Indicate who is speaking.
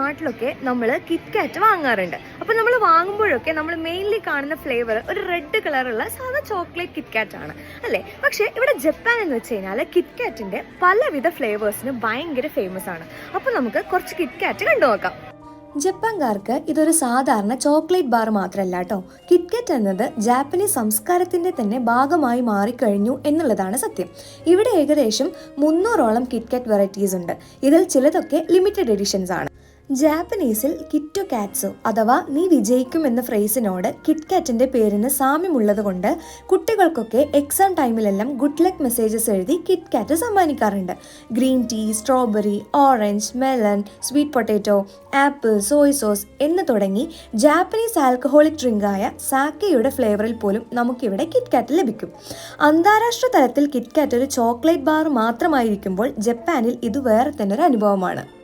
Speaker 1: നാട്ടിലൊക്കെ നമ്മൾ കിറ്റ്കാറ്റ് വാങ്ങാറുണ്ട്. അപ്പോൾ നമ്മൾ വാങ്ങുമ്പോഴൊക്കെ നമ്മൾ മെയിൻലി കാണുന്ന ഫ്ലേവർ ഒരു റെഡ് കളറുള്ള സാധാ ചോക്ലേറ്റ് കിറ്റ്കാറ്റ് ആണ് അല്ലേ. പക്ഷേ ഇവിടെ ജപ്പാൻ എന്ന് വെച്ച് കഴിഞ്ഞാൽ കിറ്റ്കാറ്റിൻ്റെ പലവിധ ഫ്ലേവേഴ്സിന് ഭയങ്കര ഫേമസ് ആണ്. അപ്പോൾ നമുക്ക് കുറച്ച് കിറ്റ്കാറ്റ് കണ്ടു നോക്കാം. ജപ്പാൻകാർക്ക് ഇതൊരു സാധാരണ ചോക്ലേറ്റ് ബാർ മാത്രമല്ല കേട്ടോ. കിറ്റ്കാറ്റ് എന്നത് ജാപ്പനീസ് സംസ്കാരത്തിൻ്റെ തന്നെ ഭാഗമായി മാറിക്കഴിഞ്ഞു എന്നുള്ളതാണ് സത്യം. ഇവിടെ ഏകദേശം 300ഓളം കിറ്റ്കാറ്റ് വെറൈറ്റീസ് ഉണ്ട്. ഇതിൽ ചിലതൊക്കെ ലിമിറ്റഡ് എഡിഷൻസ് ആണ്. ജാപ്പനീസിൽ കിറ്റു കാറ്റ്സു അഥവാ നീ വിജയിക്കും എന്ന ഫ്രേസിനോട് കിറ്റ്കാറ്റിൻ്റെ പേരിന് സാമ്യമുള്ളത് കൊണ്ട് കുട്ടികൾക്കൊക്കെ എക്സാം ടൈമിലെല്ലാം ഗുഡ് ലക്ക് മെസ്സേജസ് എഴുതി കിറ്റ്കാറ്റ് സമ്മാനിക്കാറുണ്ട്. Green tea, strawberry, orange, melon, sweet potato, apple, soy sauce എന്ന് തുടങ്ങി ജാപ്പനീസ് ആൽക്കഹോളിക് ഡ്രിങ്കായ സാക്കെയുടെ ഫ്ലേവറിൽ പോലും നമുക്കിവിടെ കിറ്റ്കാറ്റ് ലഭിക്കും. അന്താരാഷ്ട്ര തലത്തിൽ കിറ്റ്കാറ്റ് ഒരു ചോക്ലേറ്റ് ബാർ മാത്രമായിരിക്കുമ്പോൾ ജപ്പാനിൽ ഇത് വേറെ തന്നെ ഒരു അനുഭവമാണ്.